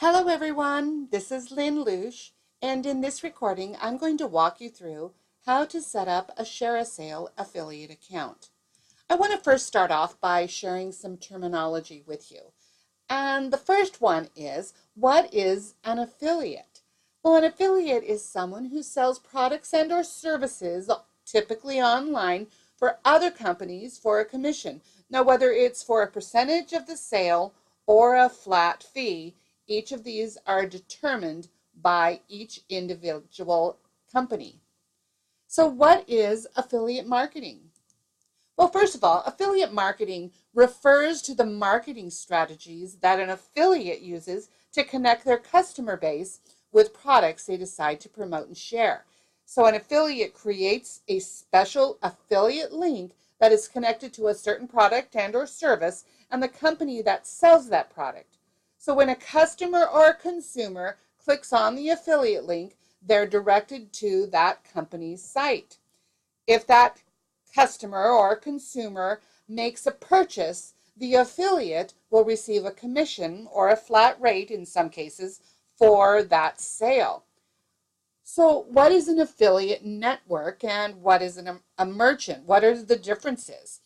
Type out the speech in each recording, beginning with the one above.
Hello everyone, this is Lynn Lush, and in this recording I'm going to walk you through how to set up a ShareASale affiliate account. I want to first start off by sharing some terminology with you. And the first one is, what is an affiliate? Well, an affiliate is someone who sells products and or services, typically online, for other companies for a commission. Now, whether it's for a percentage of the sale or a flat fee, each of these are determined by each individual company. So what is affiliate marketing? Well, first of all, affiliate marketing refers to the marketing strategies that an affiliate uses to connect their customer base with products they decide to promote and share. So an affiliate creates a special affiliate link that is connected to a certain product and or service and the company that sells that product. So when a customer or a consumer clicks on the affiliate link, they're directed to that company's site. If that customer or consumer makes a purchase, the affiliate will receive a commission or a flat rate in some cases for that sale. So what is an affiliate network and what is a merchant? What are the differences?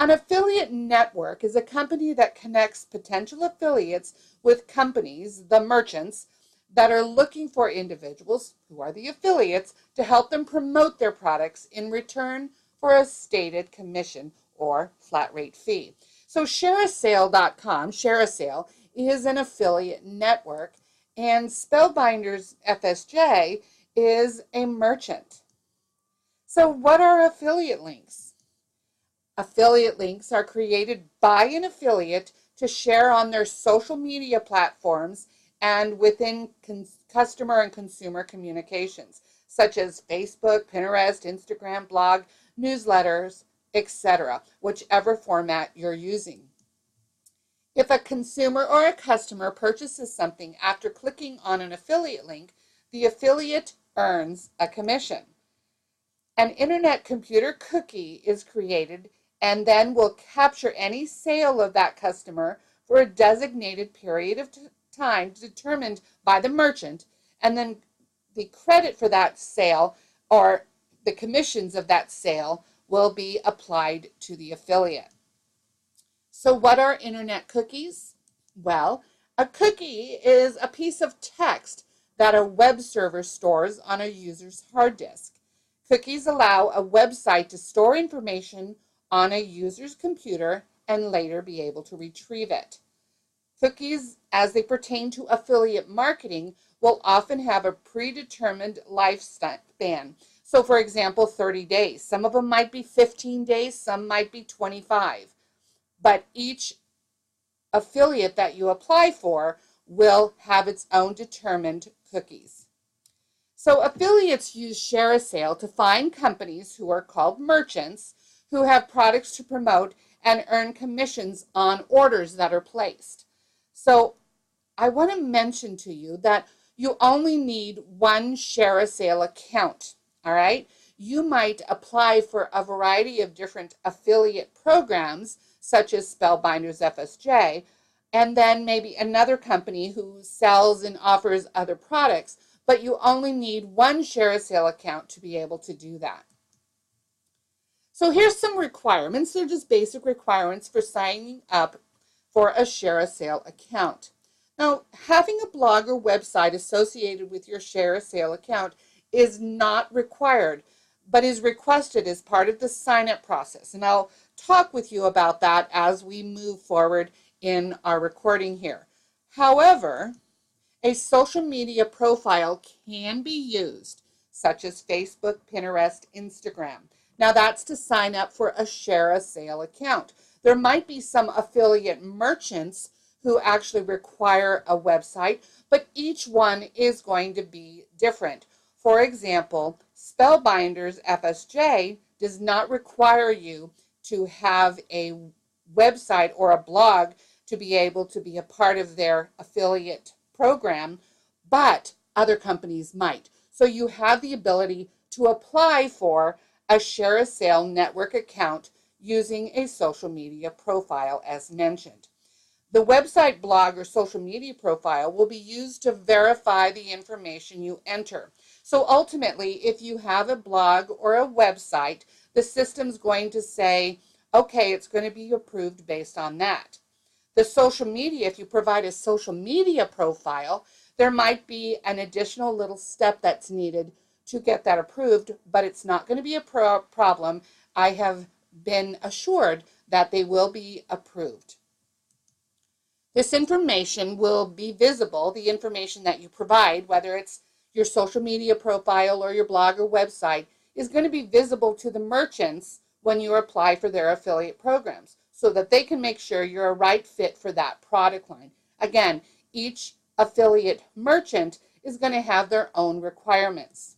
An affiliate network is a company that connects potential affiliates with companies, the merchants, that are looking for individuals, who are the affiliates, to help them promote their products in return for a stated commission or flat rate fee. So ShareASale.com, ShareASale, is an affiliate network, and Spellbinders FSJ is a merchant. So what are affiliate links? Affiliate links are created by an affiliate to share on their social media platforms and within customer and consumer communications, such as Facebook, Pinterest, Instagram, blog, newsletters, etc., whichever format you're using. If a consumer or a customer purchases something after clicking on an affiliate link, the affiliate earns a commission. An Internet Computer cookie is created and then will capture any sale of that customer for a designated period of time determined by the merchant, and then the credit for that sale or the commissions of that sale will be applied to the affiliate. So what are Internet cookies? Well, a cookie is a piece of text that a web server stores on a user's hard disk. Cookies allow a website to store information on a user's computer and later be able to retrieve it. Cookies, as they pertain to affiliate marketing, will often have a predetermined lifespan. So, for example, 30 days. Some of them might be 15 days, some might be 25. But each affiliate that you apply for will have its own determined cookies. So affiliates use ShareASale to find companies who are called merchants who have products to promote and earn commissions on orders that are placed. So I want to mention to you that you only need one ShareASale account, all right? You might apply for a variety of different affiliate programs, such as Spellbinders FSJ, and then maybe another company who sells and offers other products, but you only need one ShareASale account to be able to do that. So here's some requirements. They're just basic requirements for signing up for a ShareASale account. Now, having a blog or website associated with your ShareASale account is not required, but is requested as part of the sign-up process. And I'll talk with you about that as we move forward in our recording here. However, a social media profile can be used, such as Facebook, Pinterest, Instagram. Now that's to sign up for a ShareASale account. There might be some affiliate merchants who actually require a website, but each one is going to be different. For example, Spellbinders FSJ does not require you to have a website or a blog to be able to be a part of their affiliate program, but other companies might. So you have the ability to apply for a ShareASale network account using a social media profile as mentioned. The website, blog, or social media profile will be used to verify the information you enter. So ultimately, if you have a blog or a website, the system's going to say, okay, it's going to be approved based on that. The social media, if you provide a social media profile, there might be an additional little step that's needed to get that approved, but it's not going to be a problem. I have been assured that they will be approved. This information will be visible, the information that you provide, whether it's your social media profile or your blog or website, is going to be visible to the merchants when you apply for their affiliate programs so that they can make sure you're a right fit for that product line. Again, each affiliate merchant is going to have their own requirements.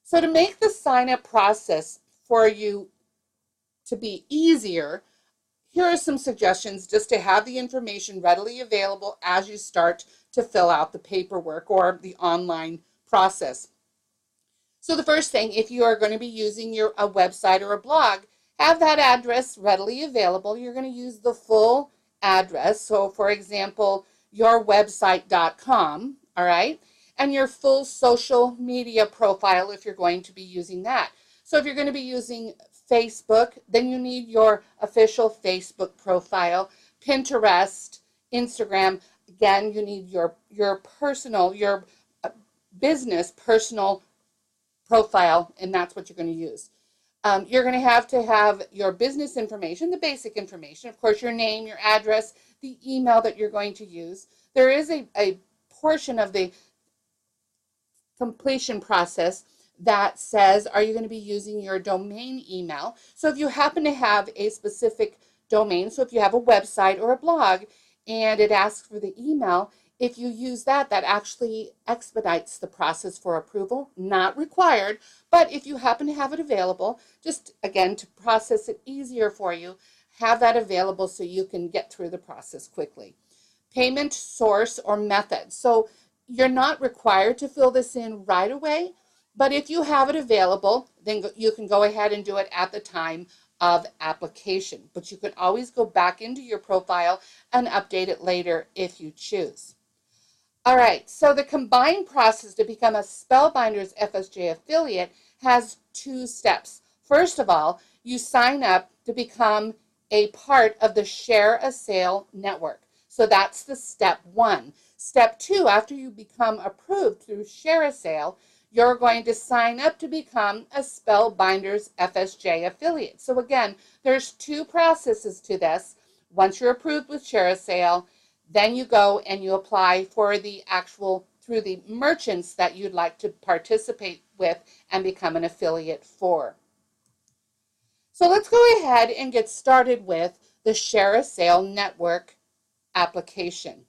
So to make the sign-up process for you to be easier, here are some suggestions just to have the information readily available as you start to fill out the paperwork or the online process. So the first thing, if you are going to be using a website or a blog, have that address readily available. You're going to use the full address. So for example, yourwebsite.com, all right, and your full social media profile if you're going to be using that. So if you're going to be using Facebook, then you need your official Facebook profile. Pinterest, Instagram, again, you need your personal, your business personal profile, and that's what you're going to use. You're going to have your business information, the basic information, of course, your name, your address, the email that you're going to use. There is a portion of the completion process that says, are you going to be using your domain email? So if you happen to have a specific domain, so if you have a website or a blog and it asks for the email, if you use that, that actually expedites the process for approval. Not required, but if you happen to have it available, just again to process it easier for you, have that available so you can get through the process quickly. Payment source or method. So you're not required to fill this in right away, but if you have it available, then you can go ahead and do it at the time of application. But you can always go back into your profile and update it later if you choose. All right, so the combined process to become a Spellbinders FSJ affiliate has 2 steps. First of all, you sign up to become a part of the Share a Sale network. So that's the step 1. Step 2, after you become approved through Share a Sale, you're going to sign up to become a Spellbinders FSJ affiliate. So again, there's 2 processes to this. Once you're approved with Share a Sale, then you go and you apply for the actual, through the merchants that you'd like to participate with and become an affiliate for. So let's go ahead and get started with the Share a Sale network application.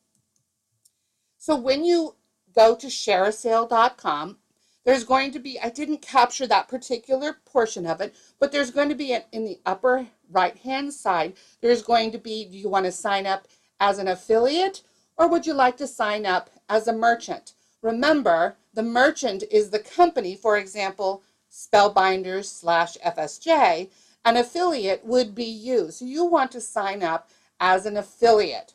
So when you go to shareasale.com, there's going to be, I didn't capture that particular portion of it, but there's going to be in the upper right-hand side, there's going to be, do you want to sign up as an affiliate or would you like to sign up as a merchant? Remember, the merchant is the company, for example, Spellbinders/FSJ. An affiliate would be you. So you want to sign up as an affiliate.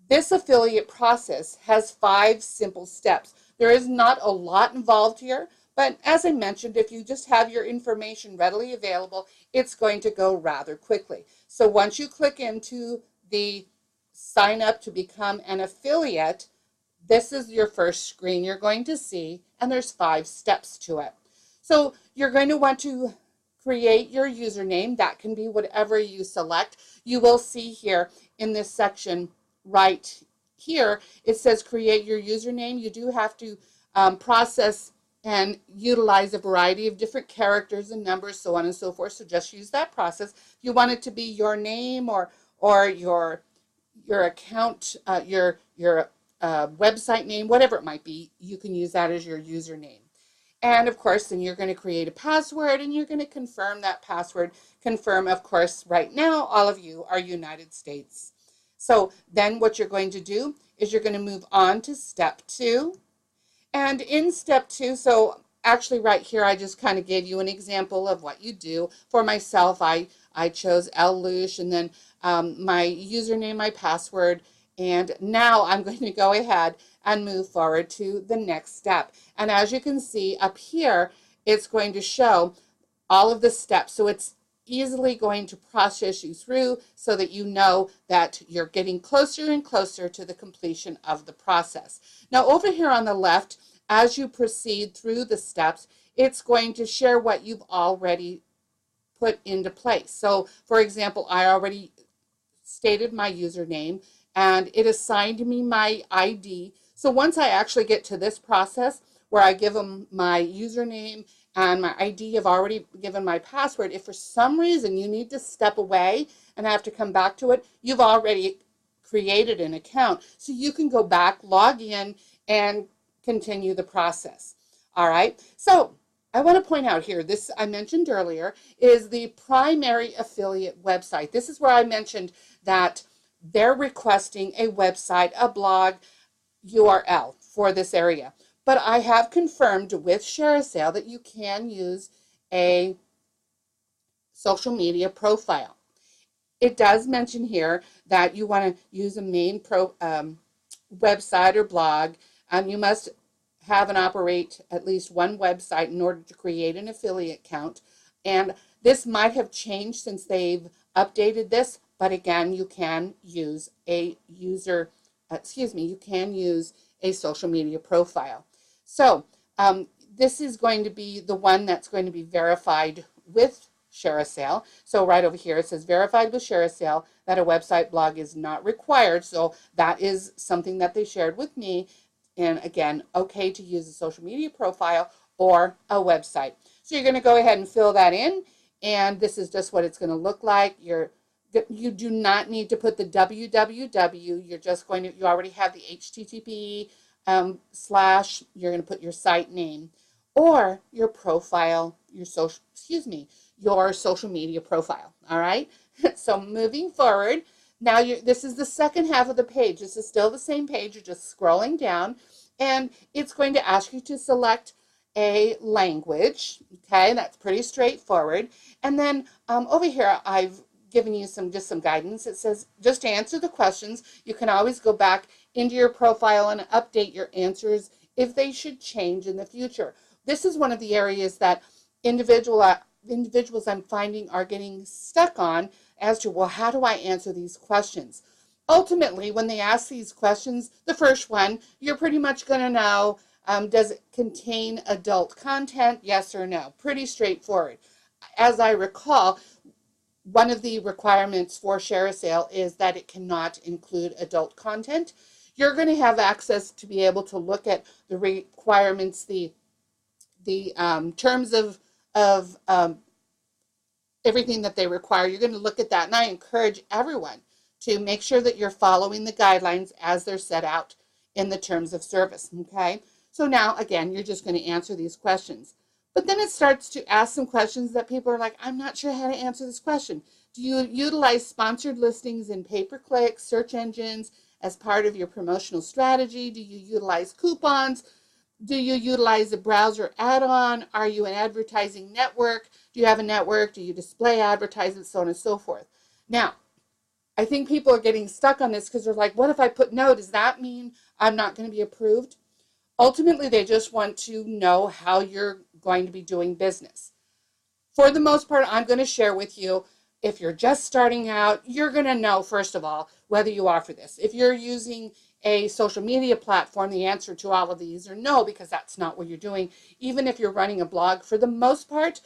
This affiliate process has 5 simple steps. There is not a lot involved here, but as I mentioned, if you just have your information readily available, it's going to go rather quickly. So once you click into the sign up to become an affiliate, this is your first screen you're going to see, and there's 5 steps to it. So you're going to want to create your username. That can be whatever you select. You will see here in this section right here, it says create your username. You do have to process and utilize a variety of different characters and numbers, so on and so forth. So just use that process. If you want it to be your name or your account, your website name, whatever it might be, you can use that as your username. And of course, then you're going to create a password and you're going to confirm that password. Confirm, of course, right now, all of you are United States. So then what you're going to do is you're going to move on to step 2. And in step 2, so actually right here, I just kind of gave you an example of what you do. For myself, I chose L. Louche, and then my username, my password, and now I'm going to go ahead and move forward to the next step. And as you can see up here, it's going to show all of the steps. So it's easily going to process you through so that you know that you're getting closer and closer to the completion of the process. Now over here on the left, as you proceed through the steps, it's going to share what you've already put into place. So for example, I already stated my username and it assigned me my ID. So once I actually get to this process where I give them my username and my ID, I've already given my password. If for some reason you need to step away and have to come back to it, you've already created an account. So you can go back, log in, and continue the process. All right. So I want to point out here, this I mentioned earlier, is the primary affiliate website. This is where I mentioned that they're requesting a website, a blog URL for this area. But I have confirmed with ShareASale that you can use a social media profile. It does mention here that you want to use a main website or blog. You must have and operate at least one website in order to create an affiliate account. And this might have changed since they've updated this, but again, you can use a you can use a social media profile. So this is going to be the one that's going to be verified with ShareASale. So right over here it says verified with ShareASale that a website blog is not required. So that is something that they shared with me. And again, okay to use a social media profile or a website. So you're going to go ahead and fill that in. And this is just what it's going to look like. You do not need to put the www. You're just going to, you already have the HTTP / you're going to put your site name or your profile, your social media profile. All right. So moving forward, now this is the second half of the page. This is still the same page. You're just scrolling down, and it's going to ask you to select a language. Okay, that's pretty straightforward. And then over here, I've given you just some guidance. It says just answer the questions. You can always go back into your profile and update your answers if they should change in the future. This is one of the areas that individuals I'm finding are getting stuck on as to, well, how do I answer these questions? Ultimately, when they ask these questions, the first one, you're pretty much going to know, does it contain adult content, yes or no? Pretty straightforward. As I recall, one of the requirements for ShareASale is that it cannot include adult content. You're going to have access to be able to look at the requirements, the terms of everything that they require. You're going to look at that, and I encourage everyone to make sure that you're following the guidelines as they're set out in the terms of service. Okay, so now again, you're just going to answer these questions. But then it starts to ask some questions that people are like, I'm not sure how to answer this question. Do you utilize sponsored listings in pay-per-click, search engines as part of your promotional strategy? Do you utilize coupons? Do you utilize a browser add-on? Are you an advertising network? Do you have a network? Do you display advertisements, so on and so forth? Now, I think people are getting stuck on this because they're like, what if I put no? Does that mean I'm not going to be approved? Ultimately, they just want to know how you're going to be doing business. For the most part, I'm going to share with you, if you're just starting out, you're going to know, first of all, whether you offer this. If you're using a social media platform, the answer to all of these are no, because that's not what you're doing. Even if you're running a blog, for the most part,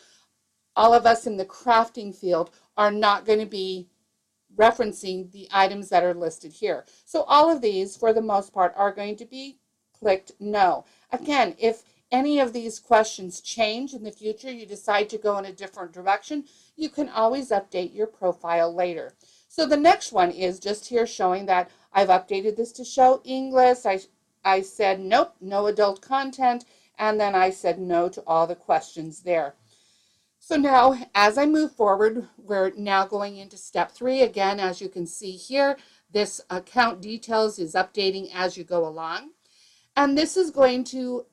all of us in the crafting field are not going to be referencing the items that are listed here. So all of these, for the most part, are going to be clicked no. Again, if any of these questions change in the future, you decide to go in a different direction, you can always update your profile later. So the next one is just here showing that I've updated this to show English. I said nope, no adult content, and then I said no to all the questions there. So now, as I move forward, we're now going into step 3. Again, as you can see here, this account details is updating as you go along. And this is going to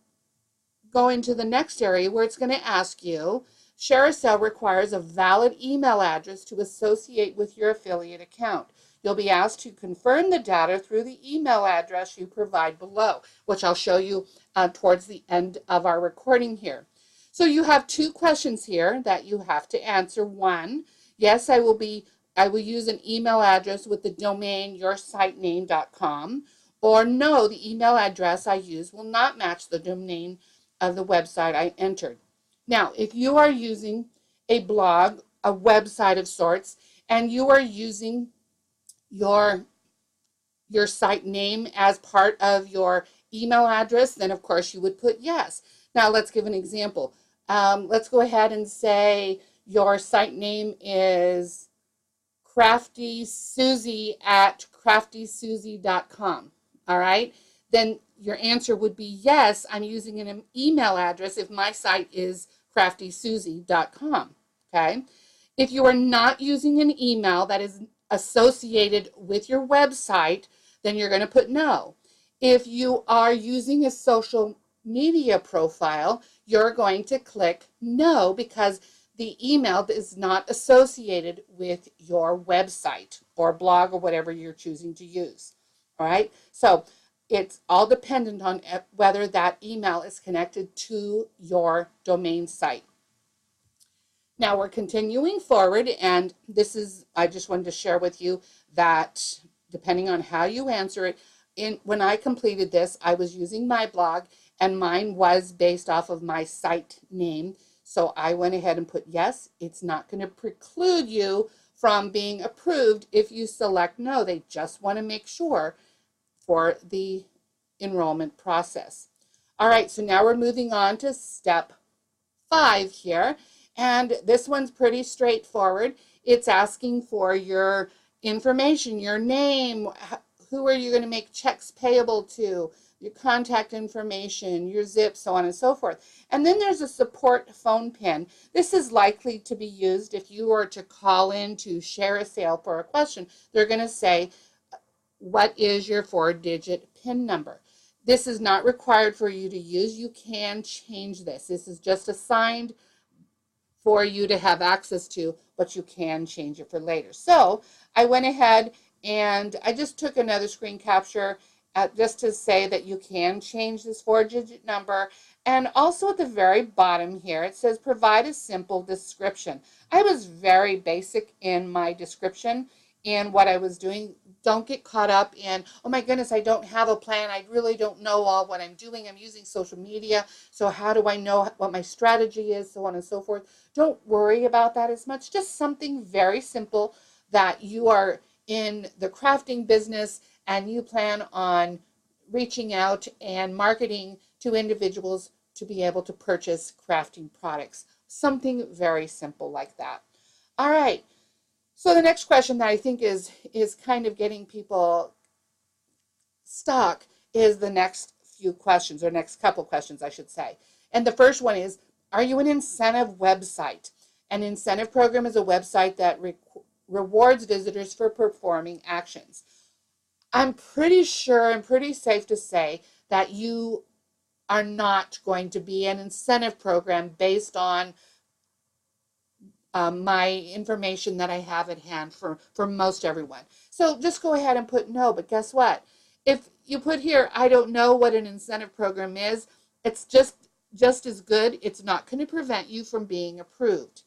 go into the next area where it's going to ask you ShareASale requires a valid email address to associate with your affiliate account. You'll be asked to confirm the data through the email address you provide below, which I'll show you towards the end of our recording here. So you have two questions here that you have to answer. One, yes, I will use an email address with the domain yoursitename.com, or no, the email address I use will not match the domain of the website I entered. Now, if you are using a blog, a website of sorts, and you are using your site name as part of your email address, then of course you would put yes. Now let's give an example. Let's go ahead and say your site name is craftysusie@craftysusie.com. All right, then your answer would be yes, I'm using an email address if my site is craftysusie.com. Okay, if you are not using an email that is associated with your website, then you're going to put no. If you are using a social media profile, you're going to click no because the email is not associated with your website or blog or whatever you're choosing to use. All right, so it's all dependent on whether that email is connected to your domain site. Now we're continuing forward, and I just wanted to share with you that depending on how you answer it, when I completed this, I was using my blog, and mine was based off of my site name. So I went ahead and put yes. It's not going to preclude you from being approved if you select no. They just want to make sure for the enrollment process. All right, so now we're moving on to step 5 here. And this one's pretty straightforward. It's asking for your information, your name, who are you going to make checks payable to, your contact information, your zip, so on and so forth. And then there's a support phone pin. This is likely to be used if you were to call in to ShareASale for a question. They're going to say, what is your 4-digit PIN number? This is not required for you to use. You can change this. This is just assigned for you to have access to, but you can change it for later. So I went ahead and I just took another screen capture just to say that you can change this 4-digit number. And also at the very bottom here, it says provide a simple description. I was very basic in my description in what I was doing. Don't get caught up in, oh my goodness, I don't have a plan. I really don't know all what I'm doing. I'm using social media. So how do I know what my strategy is, so on and so forth. Don't worry about that as much. Just something very simple that you are in the crafting business and you plan on reaching out and marketing to individuals to be able to purchase crafting products. Something very simple like that. All right. So the next question that I think is kind of getting people stuck is the next few questions, or next couple questions, I should say. And the first one is, are you an incentive website? An incentive program is a website that rewards visitors for performing actions. I'm pretty sure and pretty safe to say that you are not going to be an incentive program based on my information that I have at hand for most everyone. So just go ahead and put no, but guess what? If you put here, I don't know what an incentive program is, it's just as good. It's not going to prevent you from being approved.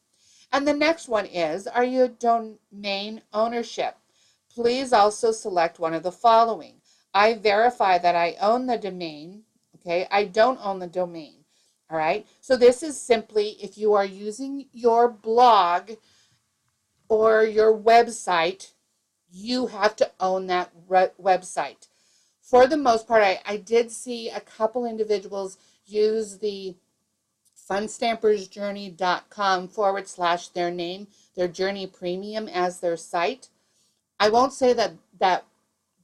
And the next one is, are you a domain ownership? Please also select one of the following. I verify that I own the domain. Okay, I don't own the domain. All right, so this is simply if you are using your blog or your website, you have to own that website. For the most part, I did see a couple individuals use the funstampersjourney.com / their name, their Journey Premium as their site. I won't say that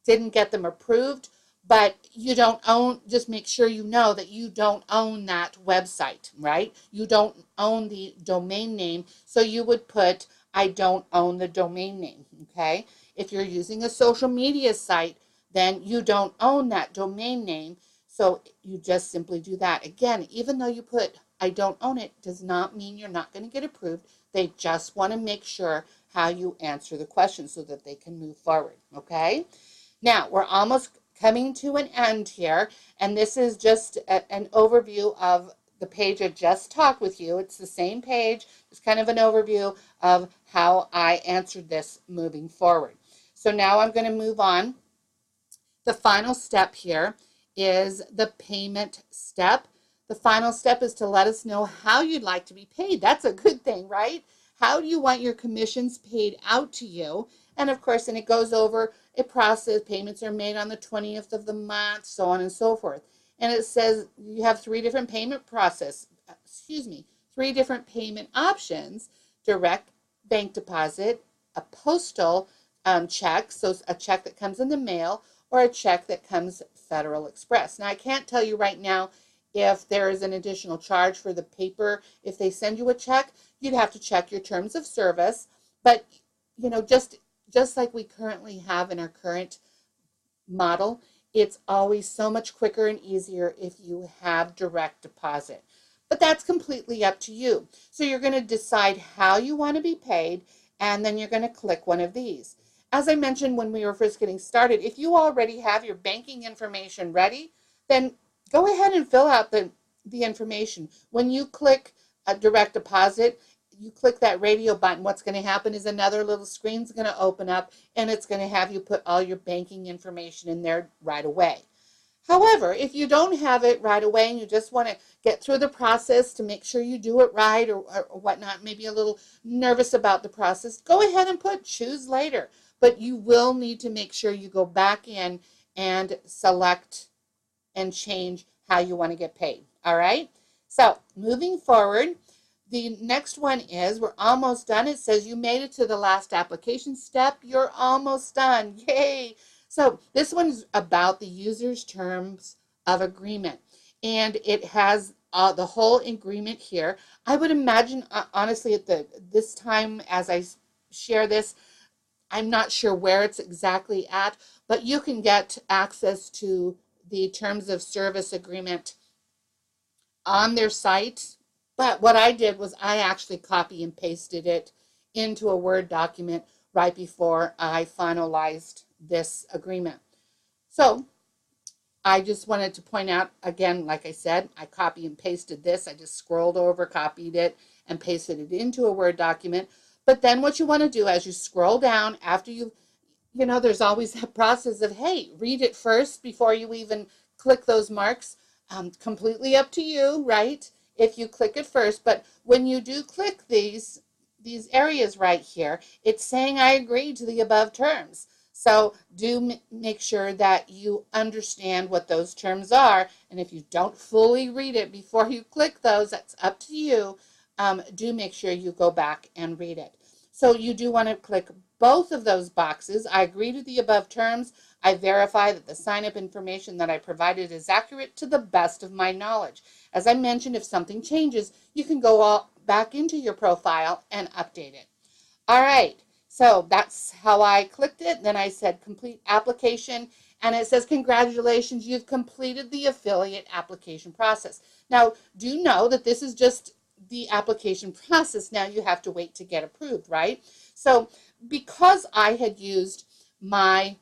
didn't get them approved, but you don't own, just make sure you know that you don't own that website, right? You don't own the domain name, so you would put, I don't own the domain name, okay? If you're using a social media site, then you don't own that domain name, so you just simply do that. Again, even though you put I don't own it does not mean you're not going to get approved. They just want to make sure how you answer the question so that they can move forward. Okay? Now, we're almost coming to an end here, and this is just an overview of the page I just talked with you. It's the same page. It's kind of an overview of how I answered this moving forward. So now I'm going to move on. The final step here is the payment step. The final step is to let us know how you'd like to be paid. That's a good thing, right? How do you want your commissions paid out to you? And of course, and it goes over a process. Payments are made on the 20th of the month, so on and so forth. And it says you have three different payment three different payment options: direct bank deposit, a postal check, so a check that comes in the mail, or a check that comes Federal Express. Now, I can't tell you right now if there is an additional charge for the paper. If they send you a check, you'd have to check your terms of service. But, you know, just like we currently have in our current model, it's always so much quicker and easier if you have direct deposit. But that's completely up to you. So you're going to decide how you want to be paid, and then you're going to click one of these. As I mentioned when we were first getting started, if you already have your banking information ready, then go ahead and fill out the information. When you click a direct deposit, you click that radio button, what's going to happen is another little screen's going to open up, and it's going to have you put all your banking information in there right away. However, if you don't have it right away and you just want to get through the process to make sure you do it right, or whatnot, maybe a little nervous about the process, go ahead and put choose later. But you will need to make sure you go back in and select and change how you want to get paid. All right? So moving forward, the next one is, we're almost done. It says you made it to the last application step. You're almost done. Yay! So this one's about the user's terms of agreement. And it has the whole agreement here. I would imagine, honestly, at this time as I share this, I'm not sure where it's exactly at, but you can get access to the terms of service agreement on their site. But what I did was I actually copy and pasted it into a Word document right before I finalized this agreement. So I just wanted to point out again, like I said, I copy and pasted this. I just scrolled over, copied it, and pasted it into a Word document. But then what you want to do as you scroll down, after you know, there's always that process of, hey, read it first before you even click those marks. Completely up to you, right? If you click it first. But when you do click these areas right here, it's saying I agree to the above terms. So do make sure that you understand what those terms are. And if you don't fully read it before you click those, that's up to you. Do make sure you go back and read it. So you do want to click both of those boxes. I agree to the above terms. I verify that the sign-up information that I provided is accurate to the best of my knowledge. As I mentioned, if something changes, you can go back into your profile and update it. All right, so that's how I clicked it. Then I said complete application, and it says congratulations, you've completed the affiliate application process. Now, do know that this is just the application process. Now you have to wait to get approved, right? So because I had used my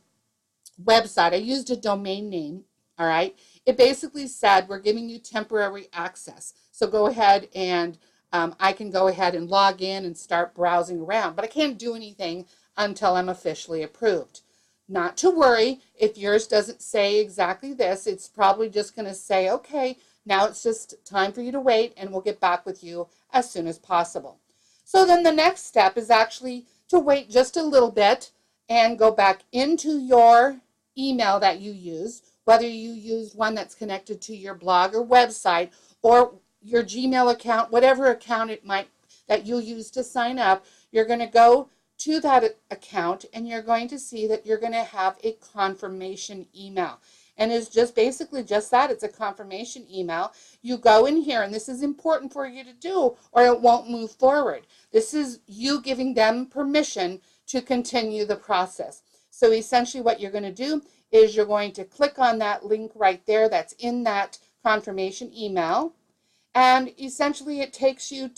website, I used a domain name, all right? It basically said we're giving you temporary access. So go ahead and I can go ahead and log in and start browsing around, but I can't do anything until I'm officially approved. Not to worry, if yours doesn't say exactly this, it's probably just going to say, okay, now it's just time for you to wait, and we'll get back with you as soon as possible. So then the next step is actually to wait just a little bit and go back into your email that you use, whether you used one that's connected to your blog or website or your Gmail account, whatever account it might that you use to sign up. You're going to go to that account, and you're going to see that you're going to have a confirmation email. And it's just basically just that. It's a confirmation email. You go in here, and this is important for you to do, or it won't move forward. This is you giving them permission to continue the process. So essentially what you're going to do is you're going to click on that link right there that's in that confirmation email. And essentially it takes you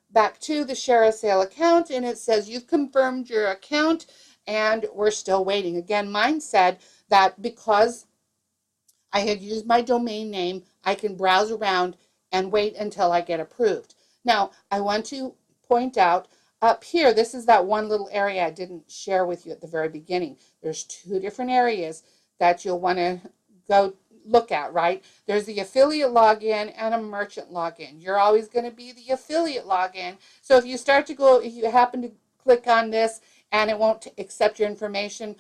back to the ShareASale account, and it says you've confirmed your account and we're still waiting. Again, mine said that because I had used my domain name, I can browse around and wait until I get approved. Now, I want to point out up here, this is that one little area I didn't share with you at the very beginning. There's two different areas that you'll want to go look at, right? There's the affiliate login and a merchant login. You're always going to be the affiliate login. So if you happen to click on this and it won't accept your information,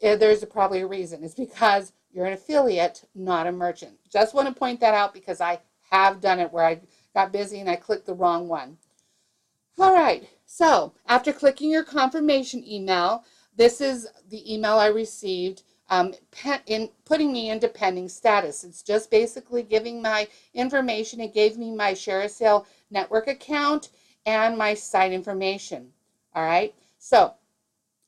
there's probably a reason. It's because you're an affiliate, not a merchant. Just want to point that out because I have done it where I got busy and I clicked the wrong one. All right, so after clicking your confirmation email, this is the email I received putting me into pending status. It's just basically giving my information. It gave me my ShareASale network account and my site information. All right, so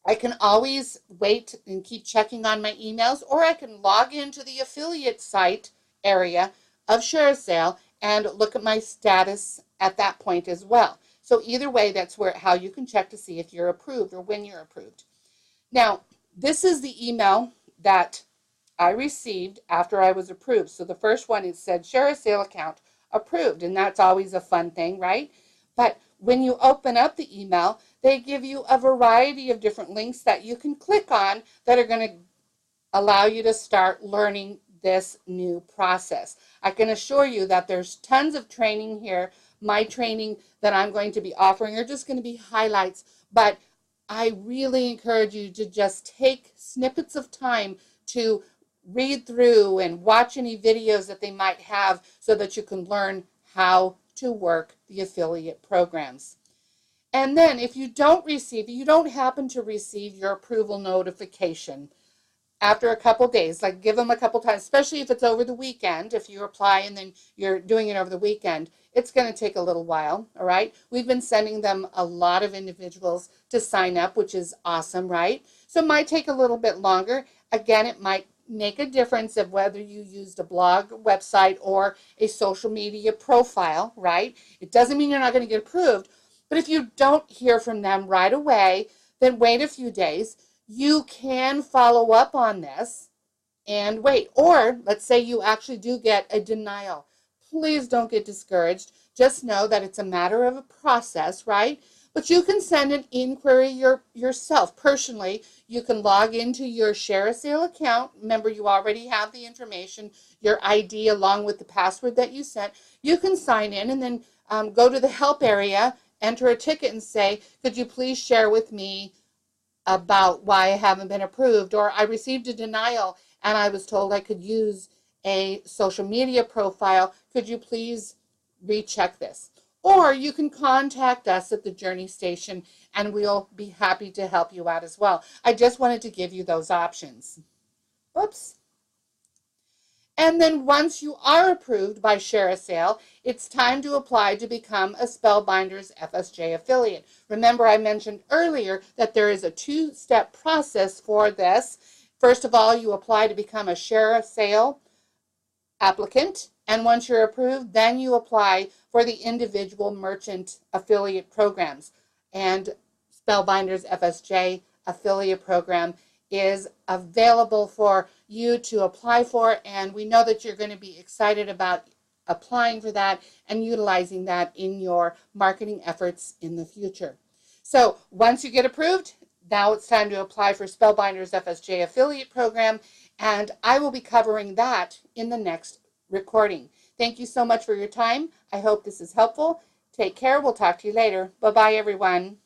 I can always wait and keep checking on my emails, or I can log into the affiliate site area of ShareASale and look at my status at that point as well. So either way, that's how you can check to see if you're approved or when you're approved. Now, this is the email that I received after I was approved. So the first one, it said ShareASale account approved, and that's always a fun thing, right? But when you open up the email, they give you a variety of different links that you can click on that are going to allow you to start learning this new process. I can assure you that there's tons of training here. My training that I'm going to be offering are just going to be highlights, but I really encourage you to just take snippets of time to read through and watch any videos that they might have so that you can learn how to work the affiliate programs. And then if you don't happen to receive your approval notification after a couple days, like give them a couple times, especially if it's over the weekend. If you apply and then you're doing it over the weekend, it's going to take a little while, all right? We've been sending them a lot of individuals to sign up, which is awesome, right? So it might take a little bit longer. Again, it might make a difference of whether you used a blog website or a social media profile, right? It doesn't mean you're not going to get approved, but if you don't hear from them right away, then wait a few days. You can follow up on this and wait. Or let's say you actually do get a denial. Please don't get discouraged. Just know that it's a matter of a process, right? But you can send an inquiry yourself. Personally, you can log into your ShareASale account. Remember, you already have the information, your ID along with the password that you sent. You can sign in and then go to the help area, enter a ticket and say, could you please share with me about why I haven't been approved, or I received a denial and I was told I could use a social media profile. Could you please recheck this? Or you can contact us at the Journey Station and we'll be happy to help you out as well. I just wanted to give you those options. Oops. And then once you are approved by ShareASale, it's time to apply to become a Spellbinders FSJ affiliate. Remember, I mentioned earlier that there is a two-step process for this. First of all, you apply to become a ShareASale applicant, and once you're approved, then you apply for the individual merchant affiliate programs. And Spellbinders FSJ affiliate program is available for you to apply for, and we know that you're going to be excited about applying for that and utilizing that in your marketing efforts in the future. So once you get approved, now it's time to apply for Spellbinders FSJ affiliate program, and I will be covering that in the next recording. Thank you so much for your time. I hope this is helpful. Take care. We'll talk to you later. Bye-bye, everyone.